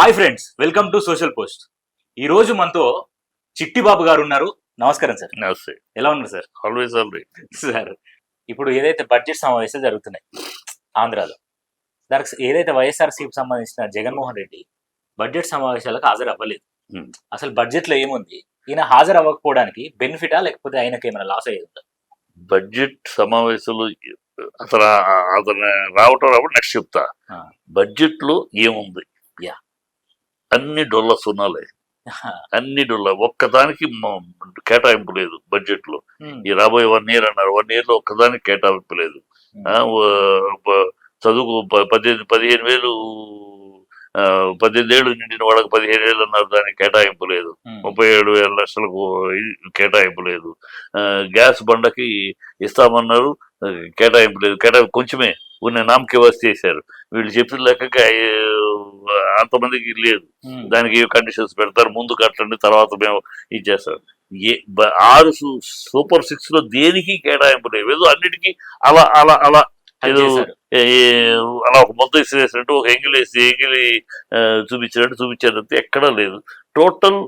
Hi friends, welcome to social post. ఈ రోజు మనతో చిట్టి బాబు గారు ఉన్నారు. నమస్కారం సార్. నమస్తే. ఎలా ఉన్నారు సార్? ఆల్వేస్ సార్, ఇప్పుడు ఏదైతే బడ్జెట్ సమావేశాలు జరుగుతున్నాయి ఆంధ్రాలో, దానికి ఏదైతే వైఎస్ఆర్సీకి సంబంధించిన జగన్మోహన్ రెడ్డి బడ్జెట్ సమావేశాలకు హాజరు అవ్వలేదు. అసలు బడ్జెట్ లో ఏముంది? ఈయన హాజరు అవ్వకపోవడానికి బెనిఫిటా లేకపోతే ఆయనకి ఏమైనా లాస్ అయ్యేది ఉందా? బడ్జెట్ సమావేశాలు అతను రావటం నెక్స్ట్ చెప్తా. బడ్జెట్ లో ఏముంది? అన్ని డొల్ల సున్నాలే, అన్ని డొల్ల. ఒక్కదానికి కేటాయింపు లేదు బడ్జెట్ లో. ఈ రాబోయే 1 year అన్నారు, 1 year లో ఒక్కదానికి కేటాయింపు లేదు. చదువుకు 15,000 18 ఏళ్ళు నిండిన వాళ్ళకి 15,000 అన్నారు, దానికి కేటాయింపు లేదు. 37,000 లక్షలకు కేటాయింపు లేదు. గ్యాస్ బండకి ఇస్తామన్నారు, కేటాయింపు లేదు. కేటాయింపు కొంచెమే ఉన్న నామకే వస్తే చేశారు. వీళ్ళు చెప్పిన లెక్కగా అంతమందికి లేదు. దానికి ఏ కండిషన్స్ పెడతారు, ముందు కట్టండి తర్వాత మేము ఇచ్చేస్తారు. 6 సూపర్ 6 లో దేనికి కేటాయింపు లేదు. ఏదో అన్నిటికీ అలా అలా అలా ఏదో అలా ఒక ముద్ద వేసినట్టు, ఒక ఎంగిలి చూపించారంటే ఎక్కడా లేదు. టోటల్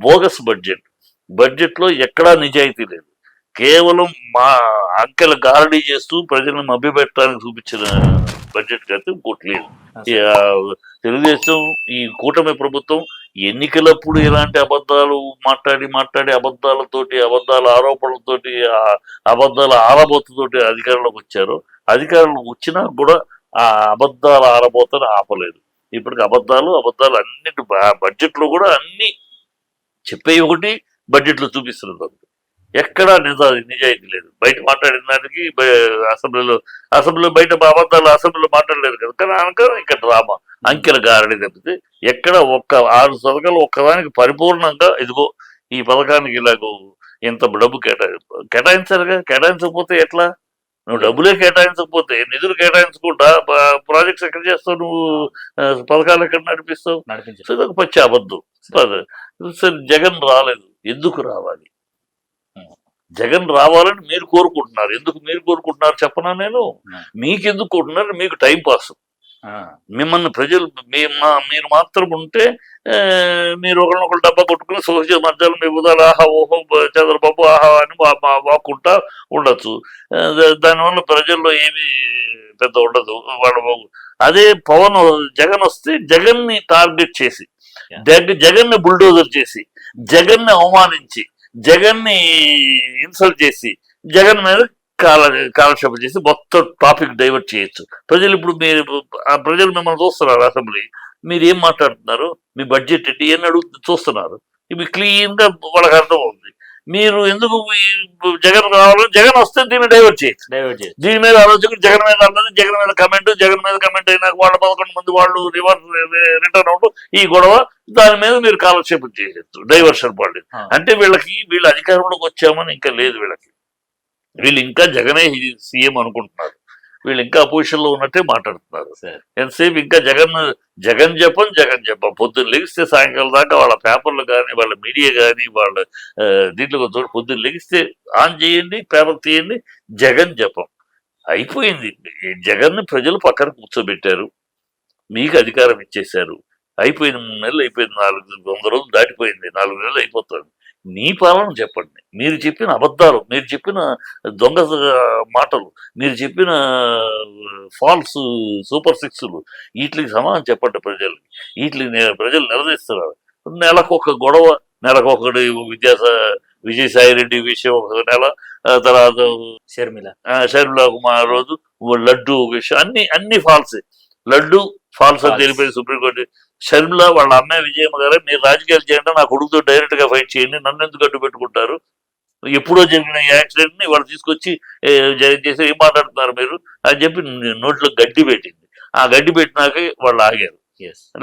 బోగస్ బడ్జెట్ లో ఎక్కడా నిజాయితీ లేదు. కేవలం మా అంకెల గారడీ చేస్తూ ప్రజలను మభ్యపెట్టడానికి చూపించిన బడ్జెట్ అయితే ఇంకోటి లేదు. తెలుగుదేశం ఈ కూటమి ప్రభుత్వం ఎన్నికలప్పుడు ఎలాంటి అబద్ధాలు మాట్లాడి అబద్ధాల ఆరోపణలతోటి అబద్ధాల ఆరబోతుతోటి అధికారంలోకి వచ్చారో, అధికారంలోకి వచ్చినా కూడా ఆ అబద్ధాల ఆరబోతని ఆపలేదు. ఇప్పటికి అబద్ధాలు అన్నిటి బడ్జెట్ లో కూడా అన్ని చెప్పే ఒకటి, బడ్జెట్ లో చూపిస్తున్నది ఎక్కడా నిజాయితీ లేదు. బయట మాట్లాడిన దానికి అసెంబ్లీలో బయట అబద్ధాలు అసెంబ్లీలో మాట్లాడలేదు కదా. కానీ ఇంకా డ్రామా, అంకెల గారడి తప్పితే ఎక్కడ 6 పథకాలు ఒక్కదానికి పరిపూర్ణంగా ఇదిగో ఈ పథకానికి ఇలాగో ఇంత డబ్బు కేటాయించాలిగా. కేటాయించకపోతే ఎట్లా? నువ్వు డబ్బులే కేటాయించకపోతే, నిధులు కేటాయించకుండా ప్రాజెక్ట్స్ ఎక్కడ చేస్తావు? నువ్వు పథకాలు ఎక్కడ నడిపిస్తావు? సో ఇదొక పచ్చి అబద్ధం. సరే, జగన్ రాలేదు. ఎందుకు రావాలి? జగన్ రావాలని మీరు కోరుకుంటున్నారు. ఎందుకు మీరు కోరుకుంటున్నారు చెప్పనా? నేను మీకెందుకు కోరుకుంటున్నారు? మీకు టైం పాస్. మిమ్మల్ని ప్రజలు మీరు మాత్రం ఉంటే మీరు ఒకరినొకరు డబ్బా కొట్టుకుని సోష మధ్యలో మీ ఉదాలు ఆహా ఓహో చంద్రబాబు ఆహా అని వాక్కుంటా ఉండొచ్చు. దానివల్ల ప్రజల్లో ఏమి పెద్ద ఉండదు. అదే జగన్ వస్తే జగన్ని టార్గెట్ చేసి, జగన్ని బుల్డోజర్ చేసి, జగన్ని అవమానించి, జగన్ని ఇన్సల్ట్ చేసి, జగన్ మీద కాలక్షేపం చేసి మొత్తం టాపిక్ డైవర్ట్ చేయొచ్చు. ప్రజలు మిమ్మల్ని చూస్తున్నారు. అసెంబ్లీ మీరు ఏం మాట్లాడుతున్నారు, మీ బడ్జెట్ ఏంటి అని చూస్తున్నారు. ఇవి క్లీన్ గా వాళ్ళకి అర్థం అవుతుంది. మీరు ఎందుకు జగన్ రావాలని, జగన్ వస్తే దీన్ని డైవర్ట్ చేయొచ్చు. దీని మీద ఆలోచన, జగన్ మీద అన్నది, జగన్ మీద కమెంట్ అయినా వాళ్ళ 11 మంది వాళ్ళు రిటర్న్ అవుట్, ఈ గొడవ దాని మీద మీరు కాలక్షేపం చేయొచ్చు. డైవర్షన్ పాలిటిక్స్ అంటే వీళ్ళ అధికారంలోకి వచ్చామని ఇంకా లేదు. వీళ్ళు ఇంకా జగనే సీఎం అనుకుంటున్నారు. వీళ్ళు ఇంకా అపోజిషన్ లో ఉన్నట్టే మాట్లాడుతున్నారు. ఎంతసేపు ఇంకా జగన్ జపం పొద్దున్న లెగిస్తే సాయంకాలం దాకా వాళ్ళ పేపర్లు కానీ, వాళ్ళ మీడియా కానీ, వాళ్ళ దీంట్లో పొద్దున్న లెగిస్తే ఆన్ చేయండి, పేపర్ తీయండి, జగన్ జపం అయిపోయింది. జగన్ని ప్రజలు పక్కన కూర్చోబెట్టారు, మీకు అధికారం ఇచ్చేశారు. అయిపోయింది. 3 నెలలు అయిపోయింది, 400 రోజులు దాటిపోయింది, 4 నెలలు అయిపోతుంది. మీ పాలన చెప్పండి. మీరు చెప్పిన అబద్ధాలు, మీరు చెప్పిన దొంగ మాటలు, మీరు చెప్పిన ఫాల్స్ సూపర్ 6లు, వీటికి సమాధానం చెప్పండి ప్రజలకి. వీటికి ప్రజలు నిలదీస్తున్నారు. నెలకొక గొడవ, నెలకొకటి విజయసాయి రెడ్డి విషయం ఒక నెల, తర్వాత షర్మిల కుమార్ రోజు లడ్డు విషయం, అన్ని ఫాల్సే. లడ్డు ఫాల్స్ అని తెలిపేది సుప్రీంకోర్టు. షర్మిల వాళ్ళ అమ్మాయి విజయమ్మ గారే, మీరు రాజకీయాలు చేయండి, నా కొడుకుతో డైరెక్ట్ గా ఫైట్ చేయండి, నన్ను ఎందుకు అడ్డు పెట్టుకుంటారు? ఎప్పుడో జరిగిన యాక్సిడెంట్ ని వాళ్ళు తీసుకొచ్చి చేసి ఏం మాట్లాడుతున్నారు మీరు అని చెప్పి నోట్లో గడ్డి పెట్టింది. ఆ గడ్డి పెట్టినాకే వాళ్ళు ఆగారు.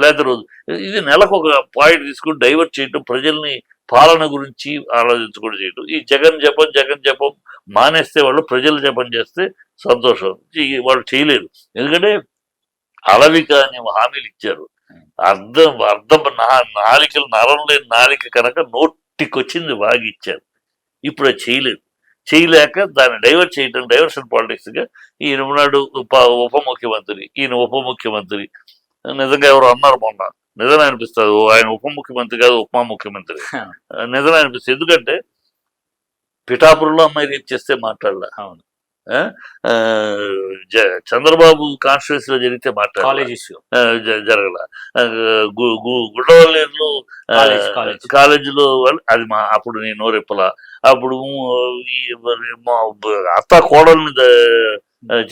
లేకపోతే రోజు ఇది నెలకు ఒక పాయింట్ తీసుకుని డైవర్ట్ చేయటం, ప్రజల్ని పాలన గురించి ఆలోచించకుండా చేయటం. ఈ జగన్ జపం మానేస్తే వాళ్ళు ప్రజలు జపం చేస్తే సంతోషం. వాళ్ళు చేయలేరు. ఎందుకంటే అలవి కాని హామీలు ఇచ్చారు. అర్థం నాలికలు నరం లేని నాలిక కనుక నోటికొచ్చింది వాగి ఇచ్చారు. ఇప్పుడు అది చేయలేక దాన్ని డైవర్ట్ చేయటం, డైవర్షన్ పాలిటిక్స్ గా ఈయన ఉప ముఖ్యమంత్రి నిజంగా ఎవరు అన్నారు మొన్న, నిజమే అనిపిస్తుంది. ఆయన ఉప ముఖ్యమంత్రి కాదు, ఉపమా ముఖ్యమంత్రి. నిజమే అనిపిస్తుంది. ఎందుకంటే పిఠాపురంలో అమ్మాయి రేపు చేస్తే మాట్లాడలా, అవును. చంద్రబాబు కాన్స్టిట్యూన్సీలో జరిగితే మాట్లాడాలి, కాలేజ్ ఇష్యూ జరగల. గుడ్డవల్లేరులో కాలేజీలో అది అప్పుడు నేను నోరెప్పలా. అప్పుడు మా అత్త కోడల్ని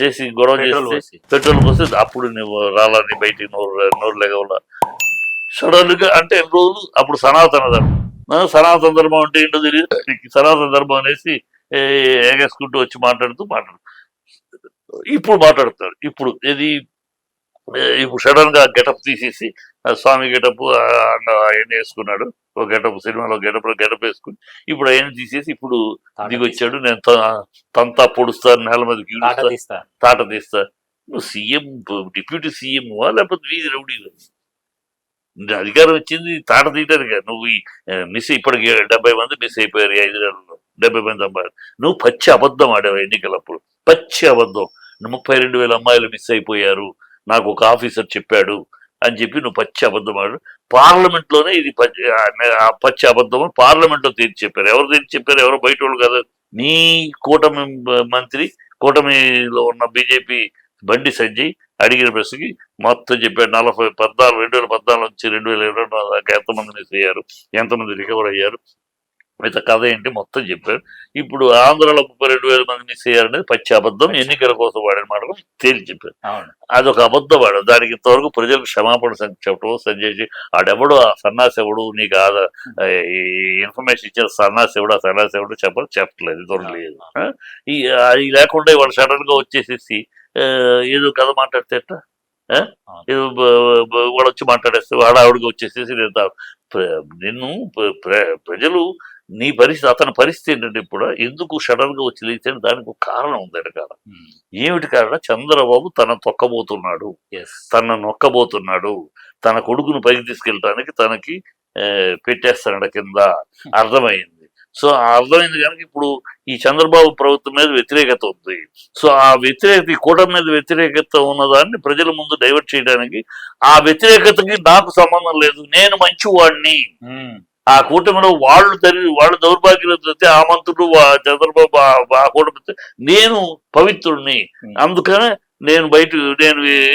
చేసి గొడవ చేసి పెట్రోల్ పోస్తే అప్పుడు నువ్వు రాలని బయటికి నోరు లేగవలా. సడన్ గా అంటే ఎన్ని రోజులు అప్పుడు సనాతన ధర్మం అంటే ఏంటో తెలియదు. సనాతన ధర్మం అనేసి ఎగేసుకుంటూ వచ్చి మాట్లాడుతూ ఇప్పుడు మాట్లాడతాడు. ఇప్పుడు సడన్ గా గెటప్ తీసేసి స్వామి గెటప్ ఆయన వేసుకున్నాడు, ఒక గెటప్ సినిమాలో గెటప్ వేసుకుని ఇప్పుడు ఆయన తీసేసి ఇప్పుడు దిగొచ్చాడు. నేను తంతా పొడుస్తాను, నేల మీద తాట తీస్తా. నువ్వు సీఎం, డిప్యూటీ సీఎం లేకపోతే వీధి రౌడీ? అధికారం వచ్చింది తాట తీయటానికి. నువ్వు ఇప్పటికి 70 మంది మిస్ అయిపోయారు 5 నెలల్లో, 70 మంది అమ్మాయిలు. నువ్వు పచ్చి అబద్ధం ఆడావు ఎన్నికలప్పుడు, పచ్చి అబద్ధం. 32,000 అమ్మాయిలు మిస్ అయిపోయారు, నాకు ఒక ఆఫీసర్ చెప్పాడు అని చెప్పి నువ్వు పచ్చి అబద్ధం ఆడు. పార్లమెంట్ లోనే ఇది పచ్చి అబద్ధం పార్లమెంట్ లో తీర్చి చెప్పారు. ఎవరు తీర్చి చెప్పారు? ఎవరో బయట వాళ్ళు కాదు. నీ కూటమి మంత్రి, కూటమిలో ఉన్న బీజేపీ బండి సంజయ్ అడిగిన ప్రశ్నకి మొత్తం చెప్పాడు. 2014 నుంచి 2024 దాకా ఎంతమంది మిస్ అయ్యారు, ఎంతమంది రికవర్ అయ్యారు, మిగతా కథ ఏంటి మొత్తం చెప్పారు. ఇప్పుడు ఆంధ్రాలో 32,000 మంది మిస్ అయ్యారనేది పచ్చి అబద్ధం, ఎన్నికల కోసం వాడిన మాటలు తేల్చి చెప్పారు. అదొక అబద్ధం వాడు. దానికి ఇంతవరకు ప్రజలకు క్షమాపణ చెప్పడం సంజయ్ ఆడెవడు, ఆ సన్నాసి ఎవడు, నీకు ఇన్ఫర్మేషన్ ఇచ్చిన సన్నాసి ఎవడు, ఆ సన్నాసి ఎవడు చెప్పట్లేదు, దొరకలేదు. అది లేకుండా ఇవాళ సడన్ గా వచ్చేసేసి ఏదో కథ మాట్లాడితే ఏదో వాడు వచ్చి మాట్లాడేస్తే ఆవిడగా వచ్చేసేసి నిన్ను ప్రజలు నీ పరిస్థితి, అతని పరిస్థితి ఏంటంటే ఇప్పుడు ఎందుకు సడన్ గా వచ్చి లేచాడు, దానికి ఒక కారణం ఉంది వెనకాల. ఏమిటి కారణం? చంద్రబాబు తన నొక్కబోతున్నాడు, తన కొడుకును పైకి తీసుకెళ్ళటానికి తనకి పెట్టేస్తాడు కింద, అర్థమైంది. సో అర్థమైంది కనుక ఇప్పుడు ఈ చంద్రబాబు ప్రభుత్వం మీద వ్యతిరేకత ఉంది. సో ఆ వ్యతిరేకత, ఈ కూటమి మీద వ్యతిరేకత ఉన్నదాన్ని ప్రజల ముందు డైవర్ట్ చేయడానికి, ఆ వ్యతిరేకతకి నాకు సంబంధం లేదు, నేను మంచివాడిని, ఆ కూటమిలో వాళ్ళు దౌర్భాగ్యులతో ఆ మంత్రులు చంద్రబాబు ఆ కూటమి, నేను పవిత్రుడిని, అందుకనే నేను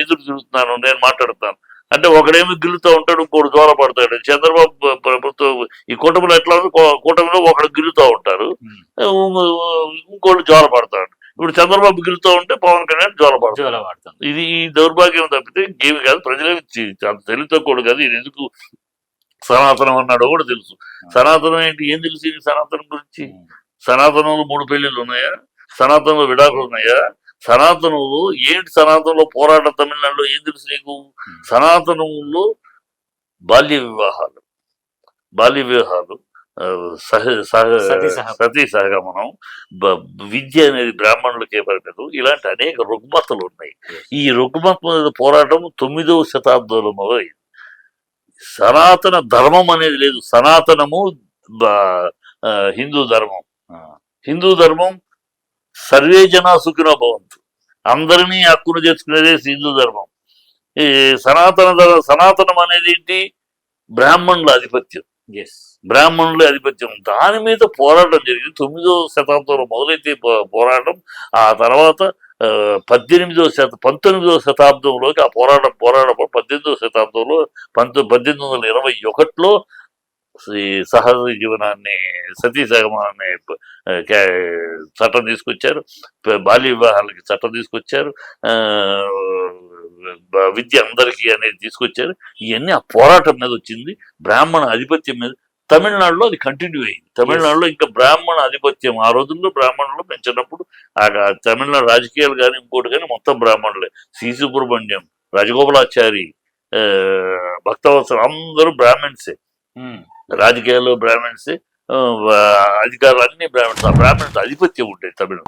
ఎదురు తిరుగుతున్నాను, నేను మాట్లాడుతాను అంటే ఒకడేమి గిల్లుతూ ఉంటాడు, ఇంకోటి దూర పడతాడు. చంద్రబాబు ప్రభుత్వం ఈ కూటమిలో ఎట్లా, కూటమిలో ఒకడు గిల్లుతూ ఉంటారు, ఇంకోటి జోల పడతాడు. ఇప్పుడు చంద్రబాబు గిల్లుతూ ఉంటే పవన్ కళ్యాణ్ జోల పడతాడు. ఇది ఈ దౌర్భాగ్యం తప్పితే ఏమి కాదు. ప్రజలే తెలివితో కూడా కాదు. ఇది ఎందుకు సనాతనం అన్నాడో కూడా తెలుసు. సనాతనం ఏంటి, ఏం తెలుసు సనాతనం గురించి? సనాతనంలో 3 పెళ్లిళ్ళు ఉన్నాయా? సనాతనంలో విడాకులు ఉన్నాయా? సనాతనంలో ఏంటి? సనాతనంలో పోరాటం తమిళనాడులో ఏం తెలుసు నీకు? సనాతనంలో బాల్య వివాహాలు, సతీ సహగమనం, విద్య అనేది బ్రాహ్మణులకే పరిమితం, ఇలాంటి అనేక రుగ్మతలు ఉన్నాయి. ఈ రుగ్మత మీద పోరాటం 9వ శతాబ్దంలో మొదలైంది. సనాతన ధర్మం అనేది లేదు. సనాతనము హిందూ ధర్మం సర్వే జనా సుఖినో భవంతు, అందరినీ హక్కును చేసుకునేదే హిందూ ధర్మం. ఈ సనాతనం అనేది ఏంటి? బ్రాహ్మణుల ఆధిపత్యం. దాని మీద పోరాటం జరిగింది 9వ శతాబ్దంలో మొదలైతే పోరాటం. ఆ తర్వాత 19వ శతాబ్దంలోకి ఆ పోరాటం 18వ శతాబ్దంలో 1821లో సహజ జీవనాన్ని, సతీ సహగమనాన్ని చట్టం తీసుకొచ్చారు, బాల్య వివాహాలకి చట్టం తీసుకొచ్చారు, విద్య అందరికీ అనేది తీసుకొచ్చారు. ఇవన్నీ ఆ పోరాటం మీద వచ్చింది, బ్రాహ్మణ ఆధిపత్యం మీద. తమిళనాడులో అది కంటిన్యూ అయింది. తమిళనాడులో ఇంకా బ్రాహ్మణ ఆధిపత్యం ఆ రోజుల్లో బ్రాహ్మణులు పెంచినప్పుడు తమిళనాడు రాజకీయాలు కానీ ఇంకోటి కానీ మొత్తం బ్రాహ్మణులే. సి సుబ్రహ్మణ్యం, రాజగోపాలాచారి, భక్తవత్సలు అందరూ బ్రాహ్మణ్సే. రాజకీయాల్లో బ్రాహ్మణ్సే, అధికారులు అన్ని బ్రాహ్మణ్స్ ఆధిపత్యం ఉండేది తమిళం.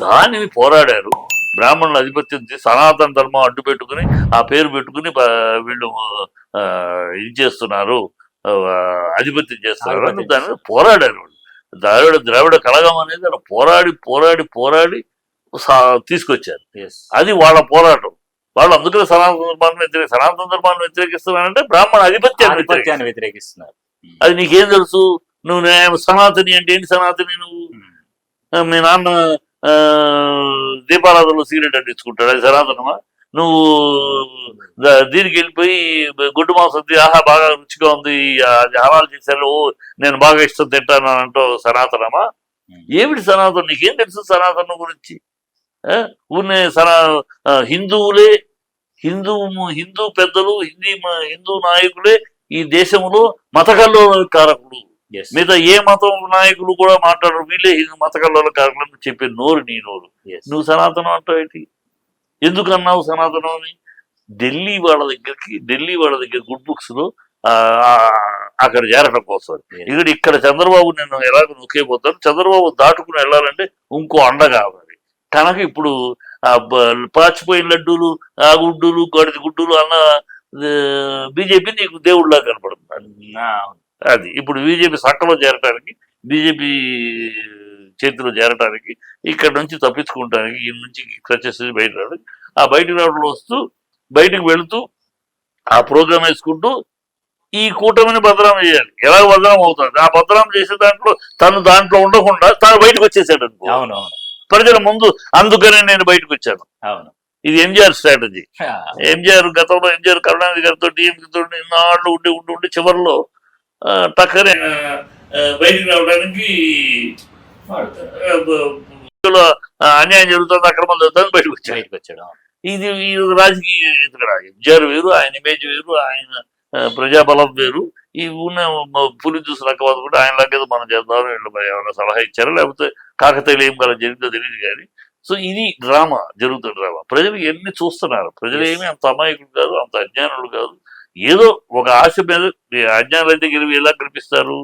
దానిని పోరాడారు. బ్రాహ్మణుల ఆధిపత్యం సనాతన ధర్మం అడ్డు పెట్టుకుని ఆ పేరు పెట్టుకుని వీళ్ళు ఇది చేస్తున్నారు, ఆధిపత్యం చేస్తున్నారు అని దాని మీద పోరాడారు వాళ్ళు. ద్రావిడ కళగం అనేది అలా పోరాడి తీసుకొచ్చారు. అది వాళ్ళ పోరాటం. వాళ్ళు అందుకనే సనాతన ధర్మాన్ని వ్యతిరేకిస్తున్నారంటే బ్రాహ్మణ ఆధిపత్యాన్ని ఆధిపత్యాన్ని వ్యతిరేకిస్తున్నారు. అది నీకేం తెలుసు? నువ్వు సనాతని అంటే ఏంటి? సనాతని నువ్వు మీ నాన్న దీపారాధనలో సిగరెట్ అంటించుకుంటాడు, అది సనాతనమా? నువ్వు దీనికి వెళ్ళిపోయి గుడ్డు మాంసం ఆహా బాగా రుచిగా ఉంది అది హలాలు చేశారు, ఓ నేను బాగా ఇష్టం తింటాను అని అంటూ సనాతనమా? ఏమిటి సనాతనం? నీకేం తెలుసు సనాతనం గురించి? ఊరినే హిందువులే హిందూ పెద్దలు హిందూ నాయకులే ఈ దేశంలో మత కల్లోల కారకులు. మిగతా ఏ మతం నాయకులు కూడా మాట్లాడరు, వీళ్ళే మత కల్లోల కారకులు చెప్పే నోరు నీ నోరు. నువ్వు సనాతనం అంటావు ఏంటి? ఎందుకు అన్నావు సనాతనం అని? ఢిల్లీ వాళ్ళ దగ్గర గుడ్ బుక్స్ లో అక్కడ చేరడం కోసం. ఇక్కడ చంద్రబాబు నేను ఎలాగో నొక్కేపోతాను, చంద్రబాబు దాటుకుని వెళ్ళాలంటే ఇంకో అండ కావాలి. కనుక ఇప్పుడు పాచిపోయిన లడ్డూలు ఆ గుడ్డులు గడిది గుడ్డులు అన్న బీజేపీ నీకు దేవుళ్ళగా కనపడుతుంది. అది ఇప్పుడు బీజేపీ సక్కలో చేరటానికి, బీజేపీ చేతిలో చేరటానికి, ఇక్కడ నుంచి తప్పించుకుంటానికి, ఈ నుంచి క్రచెస్ బయట రావడానికి, ఆ బయటకు రావడంలో వస్తూ బయటకు వెళుతూ ఆ ప్రోగ్రామ్ వేసుకుంటూ ఈ కూటమిని బదనాం చేయాలి. ఎలా బదనాం అవుతుంది? ఆ బదనాం చేసే దాంట్లో ఉండకుండా తను బయటకు వచ్చేసాడు అనుకో. అవునవును, ప్రజల ముందు. అందుకనే నేను బయటకు వచ్చాను. అవును, ఇది ఎంజీఆర్ స్ట్రాటజీ. గతంలో ఎంజీఆర్ కరుణానిధి గారితో టీఎంసీతో ఇన్నాళ్ళు ఉండి చివరిలో టక్కనే బయటికి రావడానికి అన్యాయం జరుగుతుంది, అక్రమం జరుగుతుంది, బయటకు వచ్చాడు. ఇది రాజకీయ ఎంజీఆర్ వేరు, ఆయన ఇమేజ్ వేరు, ఆయన ప్రజాబలం వేరు. ఈ ఉన్న పులి చూసి రకవాదు కూడా ఆయన లాగా మనం చేద్దాం ఏమైనా సలహా ఇచ్చారా, లేకపోతే కాకతీయులు ఏం కదా జరిగిందో తెలియదు కానీ. సో ఇది డ్రామా జరుగుతుంది. డ్రామా ప్రజలు ఎన్ని చూస్తున్నారు. ప్రజలు ఏమీ అంత అమాయకులు కాదు, అంత అజ్ఞానులు కాదు. ఏదో ఒక ఆశ మీద, అజ్ఞానులు అయితే ఎలా గెలిపిస్తారు?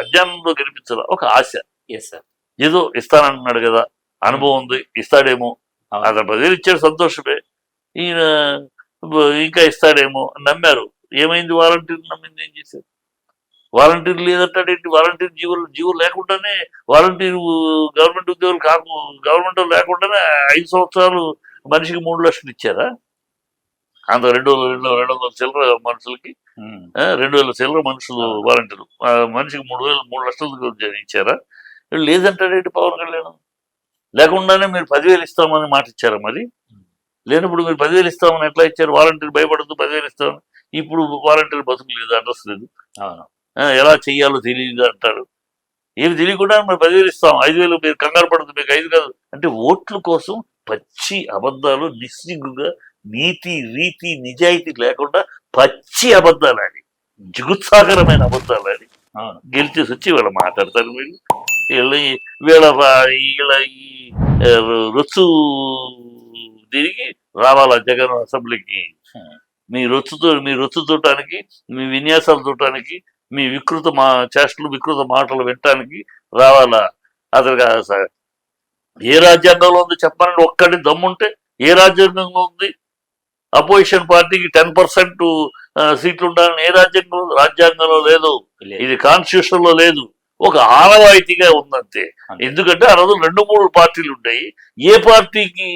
అజ్ఞానంలో గెలిపించాలి, ఒక ఆశ. ఏదో ఇస్తానంటున్నాడు కదా, అనుభవం ఉంది, ఇస్తాడేమో, అతను 10,000 ఇచ్చాడు, సంతోషమే. ఈయన ఇంకా ఇస్తాడేమో నమ్మారు. ఏమైంది? వాలంటీర్లు నమ్మింది ఏం చేశారు? వాలంటీర్లు లేదంటాడేంటి? వాలంటీర్ జీవులు లేకుండానే, వాలంటీర్ గవర్నమెంట్ ఉద్యోగులు గవర్నమెంట్ లేకుండానే 5 సంవత్సరాలు మనిషికి 3 లక్షలు ఇచ్చారా? అంత 200 చిల్లర మనుషులకి 2,000 చిల్లర మనుషులు వాలంటీర్లు, మనిషికి 3 లక్షలు ఇచ్చారా? లేదంటాడేంటి పవన్ కళ్యాణ్? లేకుండానే మీరు 10,000 ఇస్తామని మాట ఇచ్చారా? మరి లేనప్పుడు మీరు 10,000 ఇస్తామని ఎట్లా ఇచ్చారు? వాలంటీర్ భయపడుతూ 10,000 ఇస్తామని. ఇప్పుడు వాలంటీర్ బతుకు లేదు, అడ్రస్ లేదు, ఎలా చెయ్యాలో తెలియదు అంటారు. ఏమి తెలియకుండా మరి 10,000 ఇస్తాం, 5,000 మీరు కంగారు పడుతుంది, మీకు 5 కాదు అంటే ఓట్ల కోసం పచ్చి అబద్ధాలు, నిస్సిగ్గుగా నీతి రీతి నిజాయితీ లేకుండా పచ్చి అబద్ధాలని, జుగుత్సాకరమైన అబద్ధాలని గెలిచేసి వచ్చి వీళ్ళు మాట్లాడతారు. వీళ్ళ ఈ రొచ్చు తిరిగి రావాలా జగన్ అసెంబ్లీకి? మీ రొచ్చు చూడటానికి, మీ విన్యాసాలు చూడటానికి, మీ చేష్టలు వికృత మాటలు వినటానికి రావాలా? అసలు కాదు సార్. ఏ రాజ్యాంగంలో ఉంది చెప్పాలని ఒక్కటి దమ్ముంటే ఏ రాజ్యాంగంలో ఉంది? అపోజిషన్ పార్టీకి 10% సీట్లు ఉండాలని ఏ రాజ్యాంగంలో లేదు. ఇది కాన్స్టిట్యూషన్ లో లేదు, ఒక ఆనవాయితీగా ఉందంతే. ఎందుకంటే ఆ రోజు 2-3 పార్టీలు ఉంటాయి. ఏ పార్టీకి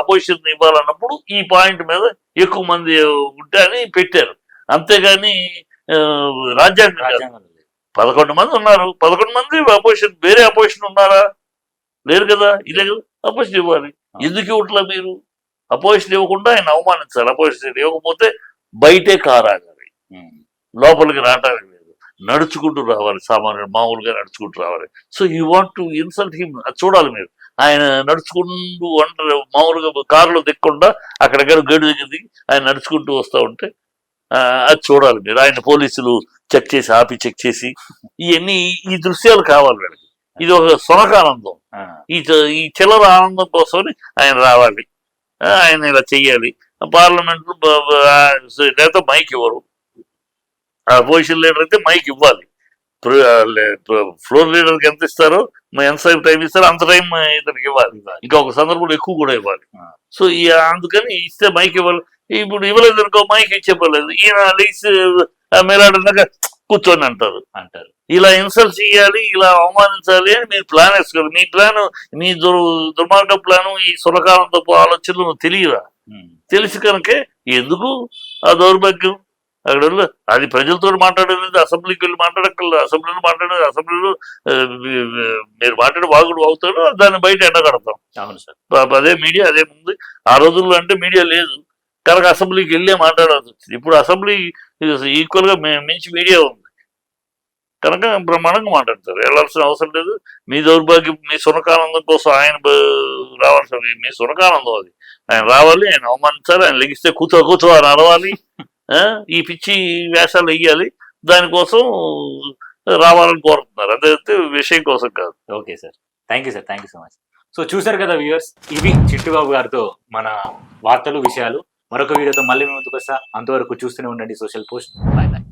అపోజిషన్ ఇవ్వాలన్నప్పుడు ఈ పాయింట్ మీద ఎక్కువ మంది ఉంటే అని పెట్టారు. అంతేగాని రాజ్యాంగం 11 మంది ఉన్నారు, 11 మంది అపోజిషన్. వేరే అపోజిషన్ ఉన్నారా? లేరు కదా. ఇదే కదా అపోజిషన్ ఇవ్వాలి. ఎందుకు ఇవ్వట్లా మీరు? అపోజిషన్ ఇవ్వకుండా ఆయన అవమానించాలి. అపోజిషన్ ఇవ్వకపోతే బయటే కారాగాలి, లోపలికి రావడానికి లేదు, నడుచుకుంటూ రావాలి, మామూలుగా నడుచుకుంటూ రావాలి. So you want to insult him. అది చూడాలి మీరు. ఆయన నడుచుకుంటూ మామూలుగా కారులో దిక్కుండా అక్కడెక్కడ గేటు దగ్గర దిగి ఆయన నడుచుకుంటూ వస్తూ ఉంటే అది చూడాలి మీరు. ఆయన పోలీసులు చెక్ చేసి ఆపి చెక్ చేసి ఇవన్నీ ఈ దృశ్యాలు కావాలి వీళ్ళకి. ఇది ఒక సొనకానందం. ఈ చిల్లర ఆనందం కోసమని ఆయన రావాలి, ఆయన ఇలా చెయ్యాలి. పార్లమెంట్ లేకపోతే మైక్ ఇవ్వరు. అపోజిషన్ లీడర్ అయితే మైక్ ఇవ్వాలి. ఫ్లోర్ లీడర్కి ఎంత ఇస్తారో, ఎంతసేపు టైం ఇస్తారో అంత టైం ఇతనికి ఇవ్వాలి. ఇంకా ఒక సందర్భంలో ఎక్కువ కూడా ఇవ్వాలి. సో అందుకని ఇస్తే మైక్ ఇవ్వాలి. ఇప్పుడు ఇవ్వలేదు అనుకో, మైక్ ఇచ్చేపలేదు. ఈయన లేచి మేలాడినాక కూర్చొని అంటారు. అంటారు. ఇలా ఇన్సల్ట్ చేయాలి, ఇలా అవమానించాలి అని మీరు ప్లాన్ వేసుకోరు. మీ ప్లాన్, మీ దుర్మార్గ ప్లాన్, ఈ సురకాలంతో ఆలోచనలు తెలియరా? తెలిసి కనుకే ఎందుకు ఆ దౌర్భాగ్యం? అక్కడ అది ప్రజలతో మాట్లాడలేదు, అసెంబ్లీకి వెళ్ళి మాట్లాడక్కర్లేదు. అసెంబ్లీలో మాట్లాడేది అసెంబ్లీలో మీరు మాట్లాడే వాగుడు అవుతాడు, దాన్ని బయట ఎండగడతాం. అవును సార్. అదే మీడియా, అదే ముందు. ఆ రోజుల్లో అంటే మీడియా లేదు కనుక అసెంబ్లీకి వెళ్ళే మాట్లాడాల్సి వచ్చింది. ఇప్పుడు అసెంబ్లీ ఈక్వల్ గా మించి మీడియా ఉంది కనుక బ్రహ్మాండంగా మాట్లాడతారు. వెళ్ళాల్సిన అవసరం లేదు. మీ దౌర్భాగ్యం, మీ సునకానందం కోసం ఆయన రావాల్సిన, మీ సునకానందం అది. ఆయన రావాలి, ఆయన అవమానించాలి, ఆయన లెగిస్తే కూర్చో అని అరవాలి, ఈ పిచ్చి వేషాలు వేయాలి. దానికోసం రావాలని కోరుతున్నారు. అదైతే విషయం కోసం కాదు. Okay sir, thank you sir, thank you so much. So చూసారు కదా వ్యూవర్స్, ఇవి చిట్టిబాబు గారితో మన వార్తలు విషయాలు. మరొక వీడియోతో మళ్ళీ మీ ముందుకు వస్తా. అంతవరకు చూస్తూనే ఉండండి సోషల్ పోస్ట్. Bye bye.